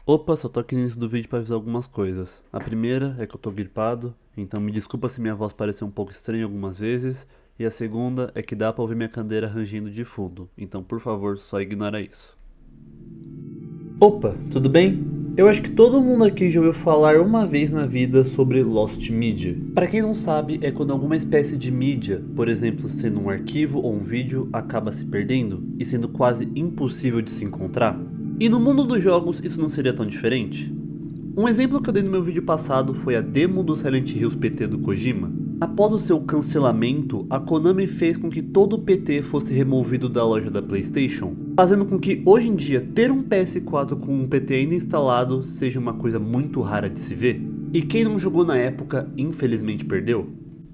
Opa, só tô aqui no início do vídeo pra avisar algumas coisas. A primeira é que eu tô gripado, então me desculpa se minha voz parecer um pouco estranha algumas vezes. E a segunda é que dá pra ouvir minha cadeira rangindo de fundo, então por favor, só ignora isso. Opa, tudo bem? Eu acho que todo mundo aqui já ouviu falar uma vez na vida sobre Lost Media. Para quem não sabe, é quando alguma espécie de mídia, por exemplo, sendo um arquivo ou um vídeo, acaba se perdendo e sendo quase impossível de se encontrar. E no mundo dos jogos isso não seria tão diferente? Um exemplo que eu dei no meu vídeo passado foi a demo do Silent Hills PT do Kojima. Após o seu cancelamento, a Konami fez com que todo o PT fosse removido da loja da PlayStation, fazendo com que hoje em dia ter um PS4 com um PT ainda instalado seja uma coisa muito rara de se ver. E quem não jogou na época, infelizmente perdeu.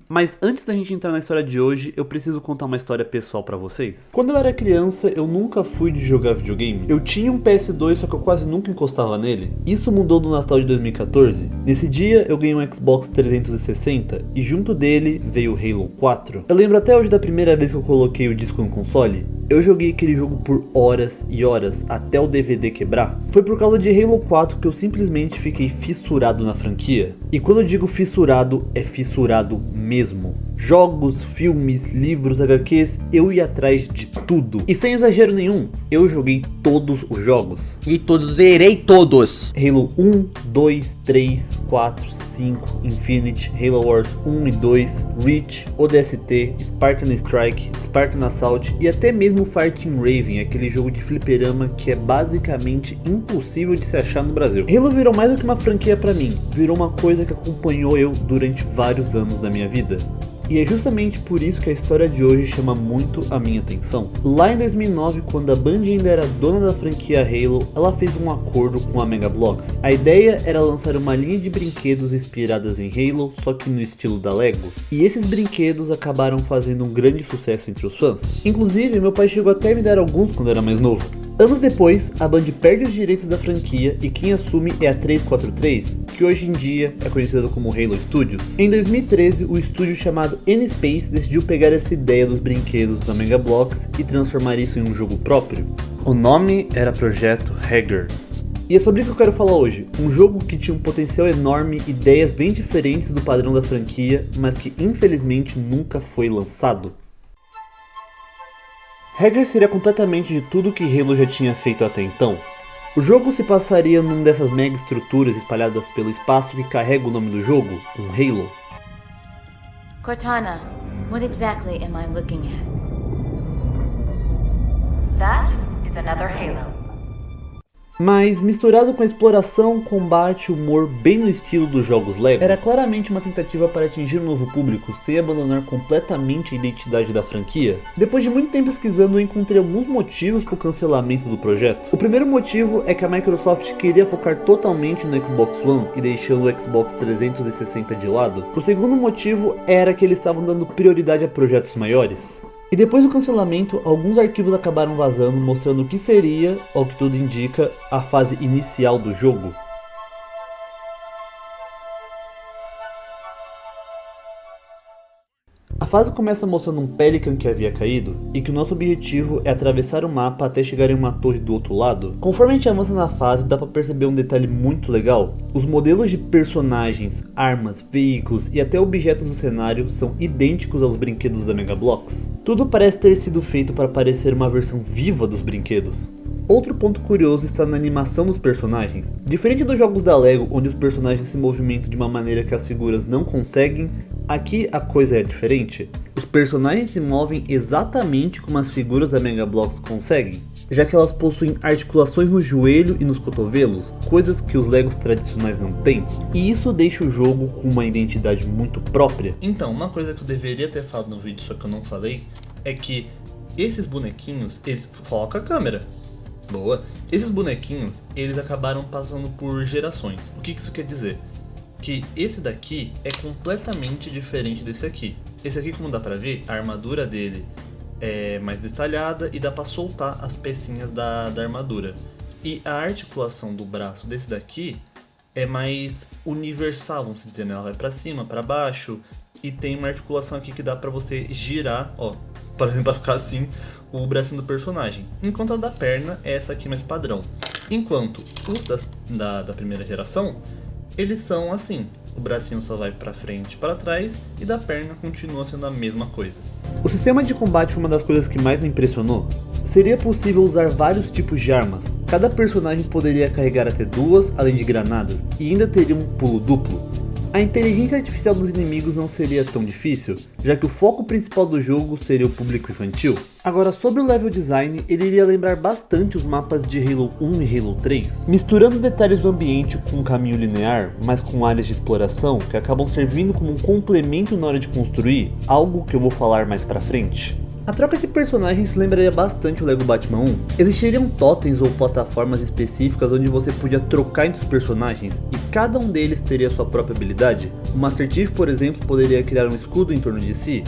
Mas antes da gente entrar na história de hoje, eu preciso contar uma história pessoal pra vocês. Quando eu era criança, eu nunca fui de jogar videogame. Eu tinha um PS2, só que eu quase nunca encostava nele. Isso mudou no Natal de 2014. Nesse dia, eu ganhei um Xbox 360 e junto dele veio o Halo 4. Eu lembro até hoje da primeira vez que eu coloquei o disco no console. Eu joguei aquele jogo por horas e horas, até o DVD quebrar. Foi por causa de Halo 4 que eu simplesmente fiquei fissurado na franquia. E quando eu digo fissurado, é fissurado mesmo. Jogos, filmes, livros, HQs, eu ia atrás de tudo. E sem exagero nenhum, eu joguei todos os jogos. E todos, zerei todos. Halo 1, 2, 3, 4, 5, Infinite, Halo Wars 1 e 2, Reach, ODST, Spartan Strike, Spartan Assault e até mesmo Fighting Raven, aquele jogo de fliperama que é basicamente impossível de se achar no Brasil. Halo virou mais do que uma franquia pra mim, virou uma coisa que acompanhou eu durante vários anos da minha vida. E é justamente por isso que a história de hoje chama muito a minha atenção. Lá em 2009, quando a Band ainda era dona da franquia Halo, ela fez um acordo com a Mega Bloks. A ideia era lançar uma linha de brinquedos inspiradas em Halo, só que no estilo da Lego. E esses brinquedos acabaram fazendo um grande sucesso entre os fãs. Inclusive, meu pai chegou até a me dar alguns quando eu era mais novo. Anos depois, a Band perde os direitos da franquia e quem assume é a 343, que hoje em dia é conhecida como Halo Studios. Em 2013, o estúdio chamado N-Space decidiu pegar essa ideia dos brinquedos da Mega Bloks e transformar isso em um jogo próprio. O nome era Projeto Hager. E é sobre isso que eu quero falar hoje, um jogo que tinha um potencial enorme, ideias bem diferentes do padrão da franquia, mas que infelizmente nunca foi lançado. Hager seria completamente de tudo que Halo já tinha feito até então. O jogo se passaria numa dessas mega estruturas espalhadas pelo espaço que carrega o nome do jogo, um Halo. Cortana, what exactly am I looking at? That is another Halo. Mas misturado com exploração, combate, humor bem no estilo dos jogos Lego, era claramente uma tentativa para atingir um novo público sem abandonar completamente a identidade da franquia. Depois de muito tempo pesquisando, eu encontrei alguns motivos para o cancelamento do projeto. O primeiro motivo é que a Microsoft queria focar totalmente no Xbox One e deixando o Xbox 360 de lado. O segundo motivo era que eles estavam dando prioridade a projetos maiores. E depois do cancelamento, alguns arquivos acabaram vazando mostrando o que seria, ao que tudo indica, a fase inicial do jogo. A fase começa mostrando um Pelican que havia caído e que o nosso objetivo é atravessar o mapa até chegar em uma torre do outro lado. Conforme a gente avança na fase, dá pra perceber um detalhe muito legal. Os modelos de personagens, armas, veículos e até objetos do cenário são idênticos aos brinquedos da Mega Bloks. Tudo parece ter sido feito para parecer uma versão viva dos brinquedos. Outro ponto curioso está na animação dos personagens. Diferente dos jogos da Lego, onde os personagens se movimentam de uma maneira que as figuras não conseguem, aqui a coisa é diferente. Os personagens se movem exatamente como as figuras da Mega Bloks conseguem, já que elas possuem articulações no joelho e nos cotovelos, coisas que os Legos tradicionais não têm. E isso deixa o jogo com uma identidade muito própria. Então, uma coisa que eu deveria ter falado no vídeo, só que eu não falei, é que esses bonequinhos, eles... Foca a câmera! Boa! Esses bonequinhos, eles acabaram passando por gerações. O que isso quer dizer? Que esse daqui é completamente diferente desse aqui. Esse aqui, como dá pra ver, a armadura dele é mais detalhada e dá pra soltar as pecinhas da armadura. E a articulação do braço desse daqui é mais universal, vamos dizer, né? Ela vai pra cima, pra baixo e tem uma articulação aqui que dá pra você girar, ó, por exemplo, pra ficar assim, o bracinho do personagem. Enquanto a da perna é essa aqui mais padrão. Enquanto os da primeira geração, eles são assim. O bracinho só vai pra frente e pra trás, e da perna continua sendo a mesma coisa. O sistema de combate foi uma das coisas que mais me impressionou. Seria possível usar vários tipos de armas. Cada personagem poderia carregar até 2, além de granadas, e ainda teria um pulo duplo. A inteligência artificial dos inimigos não seria tão difícil, já que o foco principal do jogo seria o público infantil. Agora, sobre o level design, ele iria lembrar bastante os mapas de Halo 1 e Halo 3, misturando detalhes do ambiente com um caminho linear, mas com áreas de exploração que acabam servindo como um complemento na hora de construir, algo que eu vou falar mais pra frente. A troca de personagens lembraria bastante o Lego Batman 1. Existiriam totens ou plataformas específicas onde você podia trocar entre os personagens e cada um deles teria sua própria habilidade. O Master Chief, por exemplo, poderia criar um escudo em torno de si,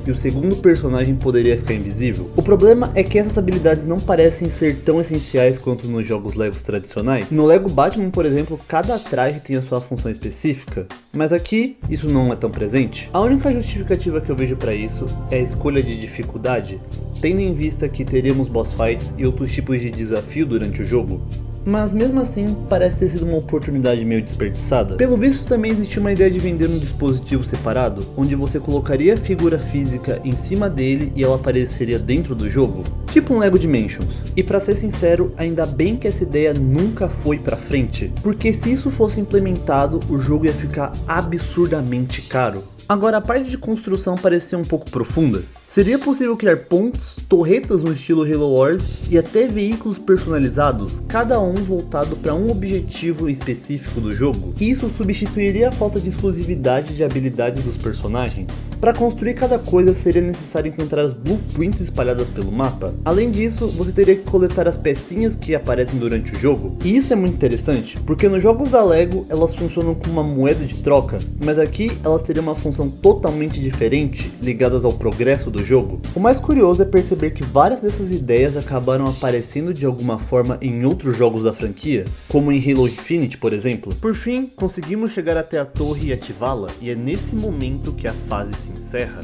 e o segundo personagem poderia ficar invisível. O problema é que essas habilidades não parecem ser tão essenciais quanto nos jogos Legos tradicionais. No Lego Batman, por exemplo, cada traje tem a sua função específica, mas aqui isso não é tão presente. A única justificativa que eu vejo para isso é a escolha de dificuldade, tendo em vista que teríamos boss fights e outros tipos de desafio durante o jogo. Mas mesmo assim, parece ter sido uma oportunidade meio desperdiçada. Pelo visto, também existia uma ideia de vender um dispositivo separado, onde você colocaria a figura física em cima dele e ela apareceria dentro do jogo, tipo um Lego Dimensions. E pra ser sincero, ainda bem que essa ideia nunca foi pra frente, porque se isso fosse implementado, o jogo ia ficar absurdamente caro. Agora, a parte de construção parecia um pouco profunda. Seria possível criar pontes, torretas no estilo Halo Wars e até veículos personalizados, cada um voltado para um objetivo específico do jogo. Isso substituiria a falta de exclusividade de habilidades dos personagens. Para construir cada coisa seria necessário encontrar as blueprints espalhadas pelo mapa. Além disso, você teria que coletar as pecinhas que aparecem durante o jogo. E isso é muito interessante, porque nos jogos da Lego elas funcionam como uma moeda de troca, mas aqui elas teriam uma função totalmente diferente, ligadas ao progresso do jogo. O mais curioso é perceber que várias dessas ideias acabaram aparecendo de alguma forma em outros jogos da franquia, como em Halo Infinite, por exemplo. Por fim, conseguimos chegar até a torre e ativá-la, e é nesse momento que a fase se encerra.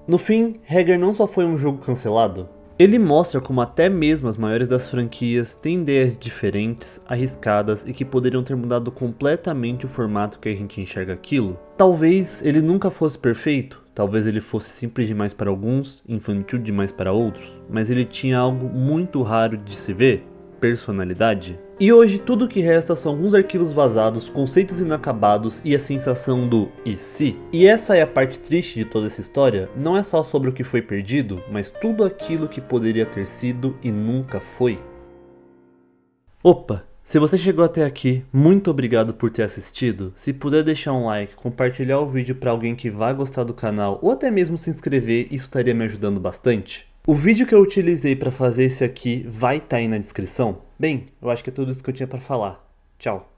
No fim, Hagar não só foi um jogo cancelado, ele mostra como até mesmo as maiores das franquias têm ideias diferentes, arriscadas e que poderiam ter mudado completamente o formato que a gente enxerga aquilo. Talvez ele nunca fosse perfeito, talvez ele fosse simples demais para alguns, infantil demais para outros, mas ele tinha algo muito raro de se ver: personalidade. E hoje tudo o que resta são alguns arquivos vazados, conceitos inacabados e a sensação do e se? E essa é a parte triste de toda essa história, não é só sobre o que foi perdido, mas tudo aquilo que poderia ter sido e nunca foi. Opa! Se você chegou até aqui, muito obrigado por ter assistido. Se puder deixar um like, compartilhar o vídeo para alguém que vai gostar do canal ou até mesmo se inscrever, isso estaria me ajudando bastante. O vídeo que eu utilizei para fazer esse aqui vai estar aí na descrição. Bem, eu acho que é tudo isso que eu tinha para falar. Tchau.